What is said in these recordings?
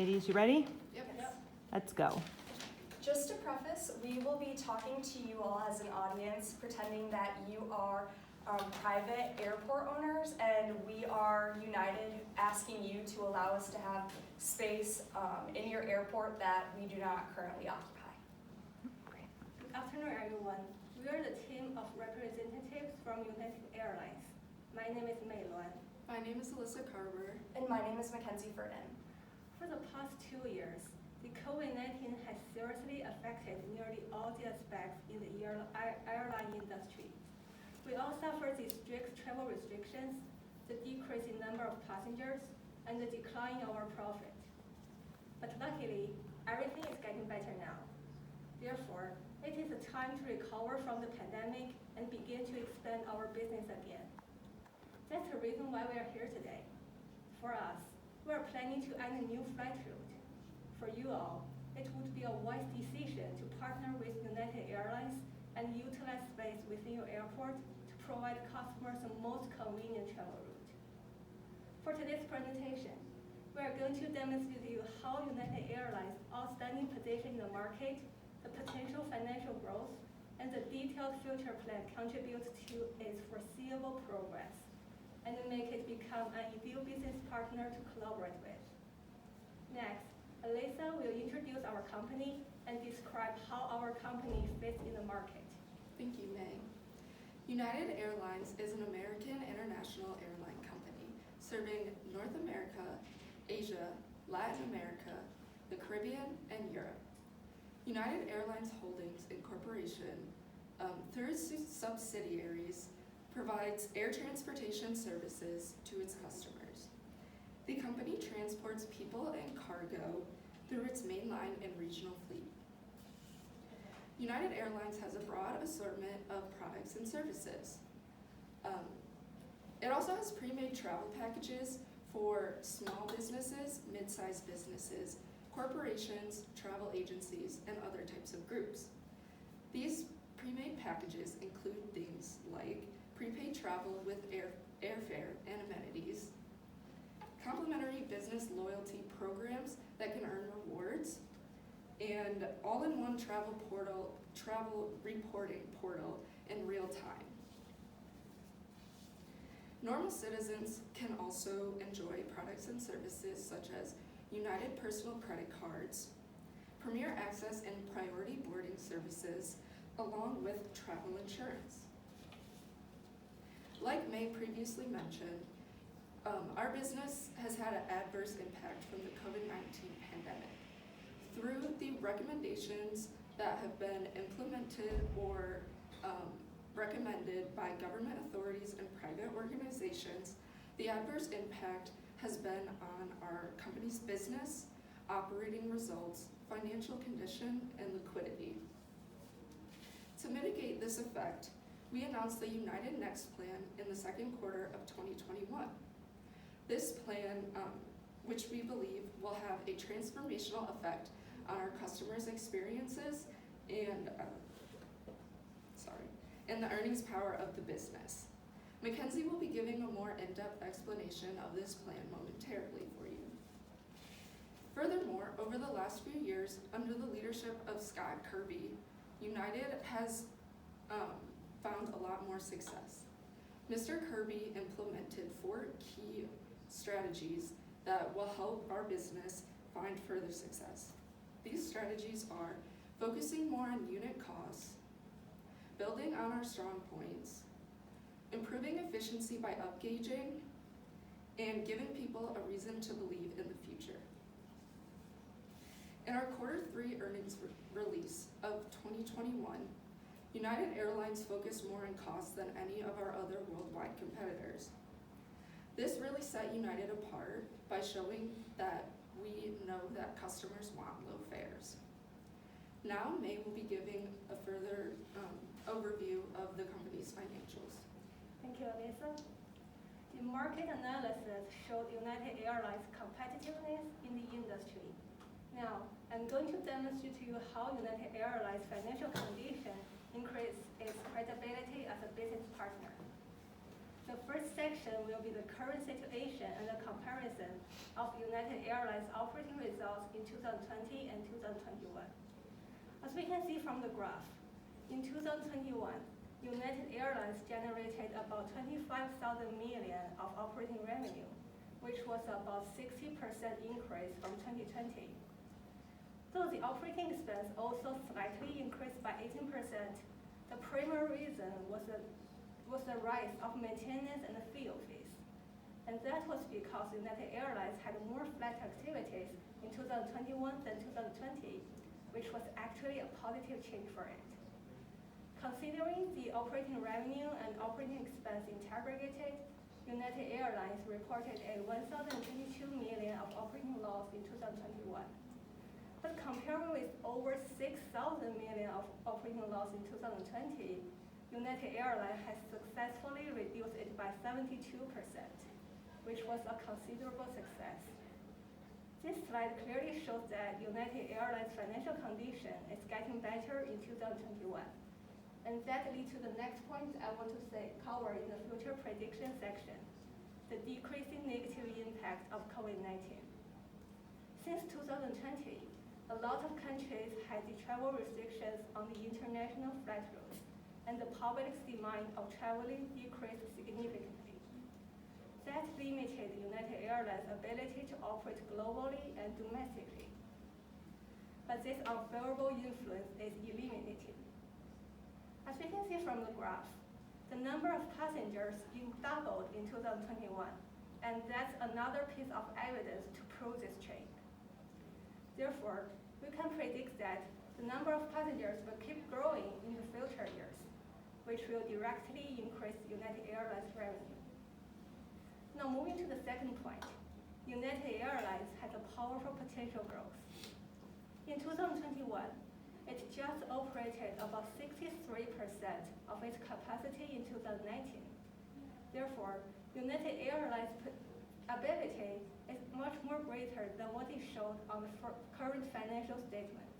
ladies, you ready? Yep. Let's go. Just to preface, we will be talking to you all as an audience, pretending that you are private airport owners, and we are United asking you to allow us to have space in your airport that we do not currently occupy. Good afternoon, everyone. We are the team of representatives from United Airlines. My name is Mei Luan. My name is Alyssa Carver. And my name is Mackenzie Ferdin. For the past 2 years, the COVID-19 has seriously affected nearly all the aspects in the airline industry. We all suffered the strict travel restrictions, the decrease in number of passengers, and the decline in our profit. But luckily, everything is getting better now. Therefore, it is a time to recover from the pandemic and begin to expand our business again. That's the reason why we are here today. For us, we are planning to add a new flight route. For you all, it would be a wise decision to partner with United Airlines and utilize space within your airport to provide customers the most convenient travel route. For today's presentation, we are going to demonstrate to you how United Airlines' outstanding position in the market, the potential financial growth, and the detailed future plan contributes to its foreseeable progress, and make it become an ideal business partner to collaborate with. Next, Alyssa will introduce our company and describe how our company fits in the market. Thank you, May. United Airlines is an American international airline company serving North America, Asia, Latin America, the Caribbean, and Europe. United Airlines Holdings Incorporation, through its subsidiaries, provides air transportation services to its customers. The company transports people and cargo through its mainline and regional fleet. United Airlines has a broad assortment of products and services. It also has pre-made travel packages for small businesses, mid-sized businesses, corporations, travel agencies, and other types of groups. These pre-made packages include things like prepaid travel with airfare and amenities, complimentary business loyalty programs that can earn rewards, and all-in-one travel reporting portal in real time. Normal citizens can also enjoy products and services such as United Personal Credit Cards, Premier Access and Priority Boarding Services, along with travel insurance. Like May previously mentioned, our business has had an adverse impact from the COVID-19 pandemic. Through the recommendations that have been implemented or recommended by government authorities and private organizations, the adverse impact has been on our company's business, operating results, financial condition, and liquidity. To mitigate this effect, we announced the United Next plan in the second quarter of 2021. This plan, which we believe will have a transformational effect on our customers' experiences and the earnings power of the business. Mackenzie will be giving a more in-depth explanation of this plan momentarily for you. Furthermore, over the last few years, under the leadership of Scott Kirby, United has found a lot more success. Mr. Kirby implemented 4 key strategies that will help our business find further success. These strategies are focusing more on unit costs, building on our strong points, improving efficiency by upgauging, and giving people a reason to believe in the future. In our Q3 earnings release of 2021, United Airlines focused more on costs than any of our other worldwide competitors. This really set United apart by showing that we know that customers want low fares. Now May will be giving a further overview of the company's financials. Thank you, Alyssa. The market analysis showed United Airlines' competitiveness in the industry. Now, I'm going to demonstrate to you how United Airlines' financial condition increases its credibility as a business partner. The first section will be the current situation and the comparison of United Airlines operating results in 2020 and 2021. As we can see from the graph, in 2021, United Airlines generated about 25,000 million of operating revenue, which was about 60% increase from 2020. Though the operating expense also slightly increased by 18%, the primary reason was the rise of maintenance and fuel fees. And that was because United Airlines had more flight activities in 2021 than 2020, which was actually a positive change for it. Considering the operating revenue and operating expense interrogated, United Airlines reported a 1,022 million of operating loss in 2021. But comparing with over 6,000 million of operating loss in 2020, United Airlines has successfully reduced it by 72%, which was a considerable success. This slide clearly shows that United Airlines' financial condition is getting better in 2021. And that leads to the next point I want to cover in the future prediction section, the decreasing negative impact of COVID-19. Since 2020, a lot of countries had the travel restrictions on the international flight routes, and the public's demand of traveling decreased significantly. That limited United Airlines' ability to operate globally and domestically. But this unfavorable influence is eliminated. As we can see from the graph, the number of passengers doubled in 2021, and that's another piece of evidence to prove this trend. Therefore, we can predict that the number of passengers will keep growing in the future years, which will directly increase United Airlines' revenue. Now moving to the second point, United Airlines has a powerful potential growth. In 2021, it just operated about 63% of its capacity in 2019. Therefore, United Airlines' ability is much more greater than what is shown on the current financial statements.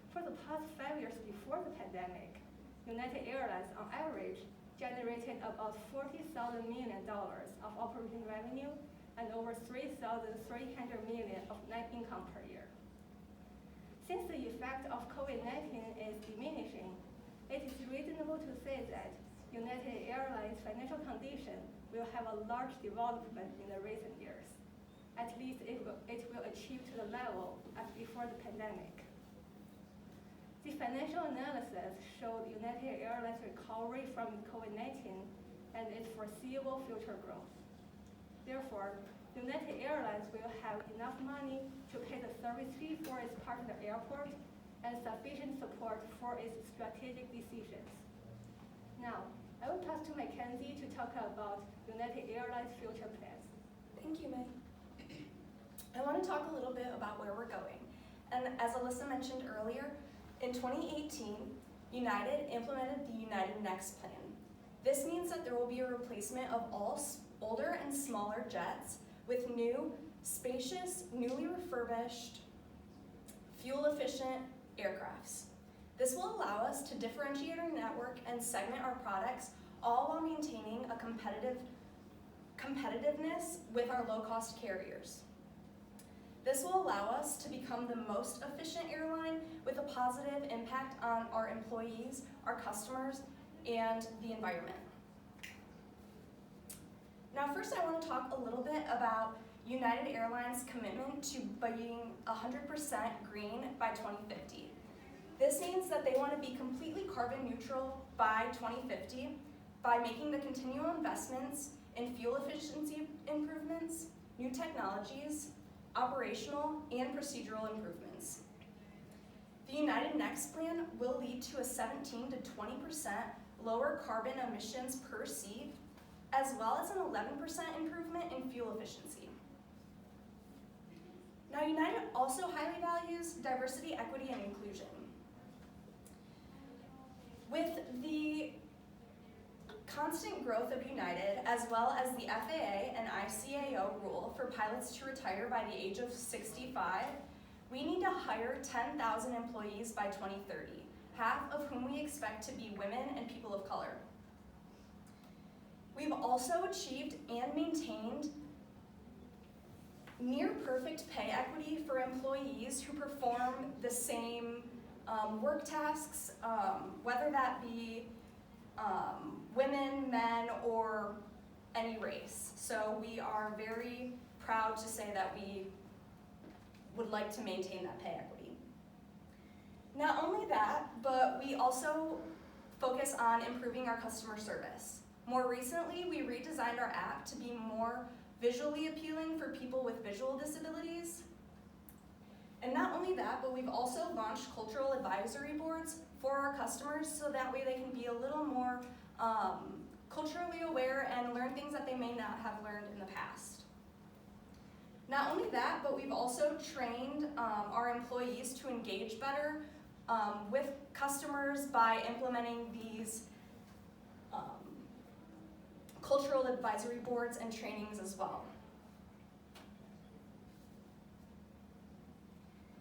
For the past 5 years before the pandemic, United Airlines, on average, generated about $40,000 million of operating revenue and over 3,300 million of net income per year. Since the effect of COVID-19 is diminishing, it is reasonable to say that United Airlines' financial condition will have a large development in the recent years. At least it will achieve to the level as before the pandemic. The financial analysis showed United Airlines' recovery from COVID-19 and its foreseeable future growth. Therefore, United Airlines will have enough money to pay the service fee for its partner airport and sufficient support for its strategic decisions. Now, I will pass to Mackenzie to talk about United Airlines' future plans. Thank you, May. I want to talk a little bit about where we're going. And as Alyssa mentioned earlier, in 2018, United implemented the United Next plan. This means that there will be a replacement of all older and smaller jets with new, spacious, newly refurbished, fuel-efficient aircrafts. This will allow us to differentiate our network and segment our products, all while maintaining a competitiveness with our low-cost carriers. This will allow us to become the most efficient airline with a positive impact on our employees, our customers, and the environment. Now, first I want to talk a little bit about United Airlines' commitment to being 100% green by 2050. This means that they want to be completely carbon neutral by 2050 by making the continual investments in fuel efficiency improvements, new technologies, operational and procedural improvements. The United Next plan will lead to a 17 to 20% lower carbon emissions per seat, as well as an 11% improvement in fuel efficiency. Now, United also highly values diversity, equity, and inclusion. With the constant growth of United, as well as the FAA and ICAO rule for pilots to retire by the age of 65, we need to hire 10,000 employees by 2030, half of whom we expect to be women and people of color. We've also achieved and maintained near perfect pay equity for employees who perform the same work tasks, whether that be women, men, or any race. So we are very proud to say that we would like to maintain that pay equity. Not only that, but we also focus on improving our customer service. More recently, we redesigned our app to be more visually appealing for people with visual disabilities. And not only that, but we've also launched cultural advisory boards for our customers so that way they can be a little more culturally aware and learn things that they may not have learned in the past. Not only that, but we've also trained our employees to engage better with customers by implementing these cultural advisory boards and trainings as well.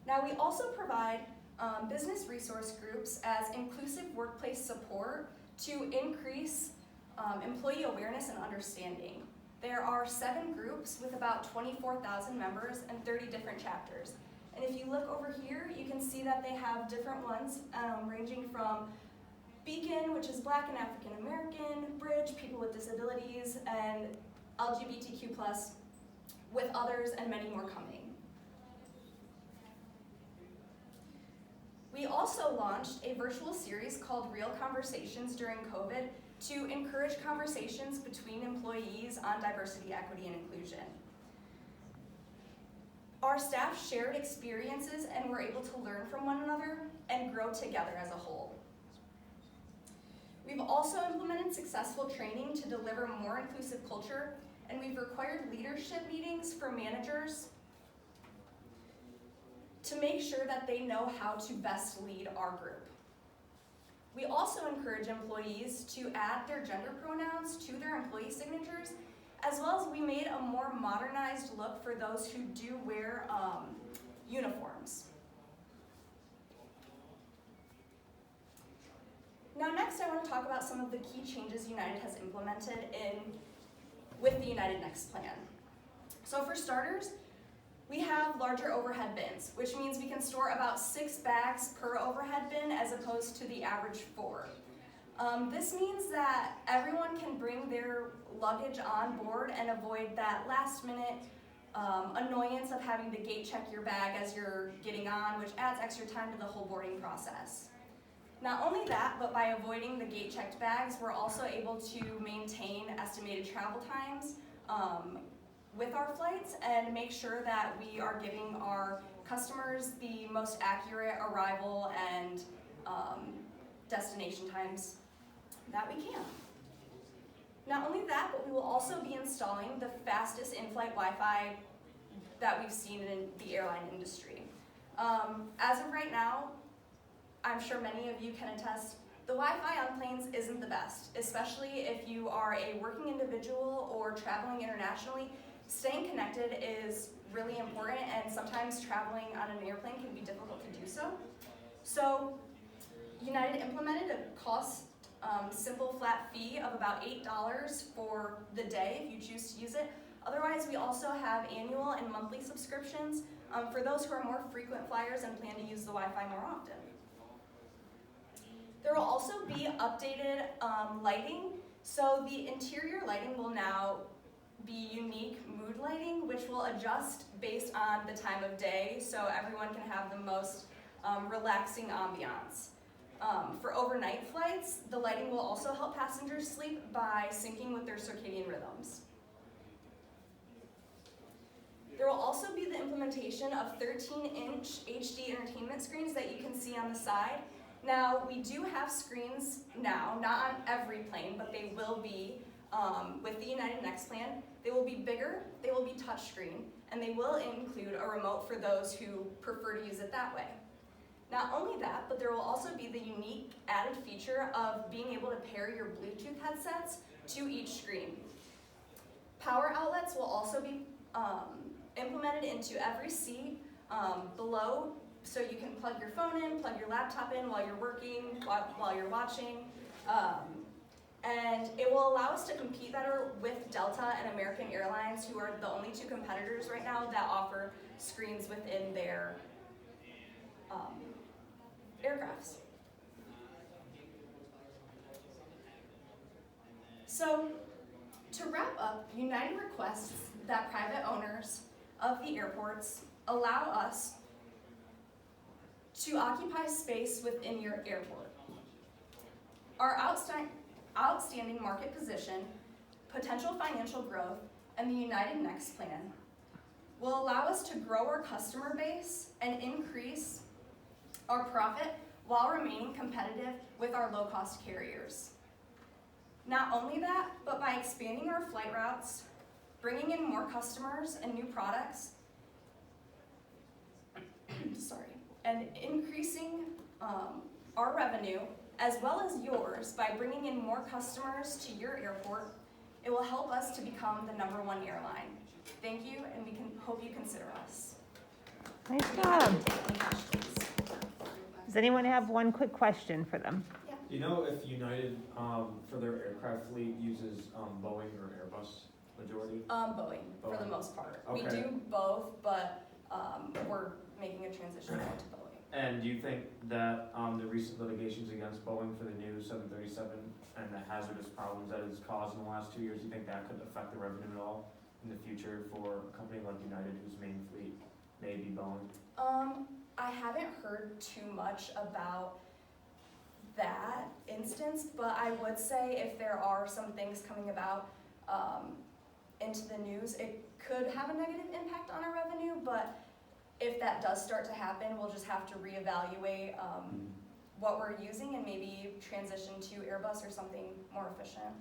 Now, we also provide business resource groups as inclusive workplace support to increase employee awareness and understanding. There are 7 groups with about 24,000 members and 30 different chapters. And if you look over here, you can see that they have different ones ranging from Beacon, which is Black and African American, Bridge, people with disabilities, and LGBTQ+, with others and many more coming. We also launched a virtual series called Real Conversations during COVID to encourage conversations between employees on diversity, equity, and inclusion. Our staff shared experiences and were able to learn from one another and grow together as a whole. We've also implemented successful training to deliver more inclusive culture, and we've required leadership meetings for managers to make sure that they know how to best lead our group. We also encourage employees to add their gender pronouns to their employee signatures, as well as we made a more modernized look for those who do wear uniforms. Now next I want to talk about some of the key changes United has implemented with the United Next plan. So for starters, we have larger overhead bins, which means we can store about 6 bags per overhead bin as opposed to the average 4. This means that everyone can bring their luggage on board and avoid that last minute annoyance of having to gate check your bag as you're getting on, which adds extra time to the whole boarding process. Not only that, but by avoiding the gate checked bags, we're also able to maintain estimated travel times with our flights and make sure that we are giving our customers the most accurate arrival and destination times that we can. Not only that, but we will also be installing the fastest in-flight Wi-Fi that we've seen in the airline industry. As of right now, I'm sure many of you can attest, the Wi-Fi on planes isn't the best, especially if you are a working individual or traveling internationally. Staying connected is really important, and sometimes traveling on an airplane can be difficult to do so. So United implemented a cost simple flat fee of about $8 for the day if you choose to use it. Otherwise, we also have annual and monthly subscriptions for those who are more frequent flyers and plan to use the Wi-Fi more often. There will also be updated lighting. So the interior lighting will now be unique mood lighting, which will adjust based on the time of day so everyone can have the most relaxing ambiance. For overnight flights, the lighting will also help passengers sleep by syncing with their circadian rhythms. There will also be the implementation of 13-inch HD entertainment screens that you can see on the side. Now, we do have screens now, not on every plane, but they will be with the United Next plan. They will be bigger, they will be touchscreen, and they will include a remote for those who prefer to use it that way. Not only that, but there will also be the unique added feature of being able to pair your Bluetooth headsets to each screen. Power outlets will also be implemented into every seat below, so you can plug your phone in, plug your laptop in while you're working, while you're watching. And it will allow us to compete better with Delta and American Airlines, who are the only two competitors right now that offer screens within their aircrafts. So, to wrap up, United requests that private owners of the airports allow us to occupy space within your airport. Our outstanding market position, potential financial growth, and the United Next plan will allow us to grow our customer base and increase our profit while remaining competitive with our low-cost carriers. Not only that, but by expanding our flight routes, bringing in more customers and new products, and increasing our revenue as well as yours by bringing in more customers to your airport, it will help us to become the #1 airline. Thank you, and we hope you consider us. Nice We job. can take any questions. Does anyone have one quick question for them? Do you know if United, for their aircraft fleet, uses Boeing or Airbus majority? Boeing, for the Boeing. most part. We Okay. do both, but we're making a transition more to Boeing. And do you think that the recent litigations against Boeing for the new 737 and the hazardous problems that it's caused in the last 2 years, do you think that could affect the revenue at all in the future for a company like United whose main fleet may be Boeing? I haven't heard too much about that instance, but I would say if there are some things coming about into the news, it could have a negative impact on our revenue, but if that does start to happen, we'll just have to reevaluate what we're using and maybe transition to Airbus or something more efficient.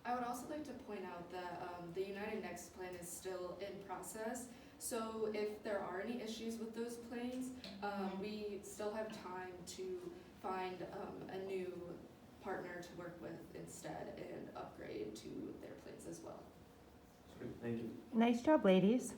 I would also like to point out that the United Next plan is still in process. So if there are any issues with those planes, we still have time to find a new partner to work with instead and upgrade to their planes as well. Thank you. Nice job, ladies.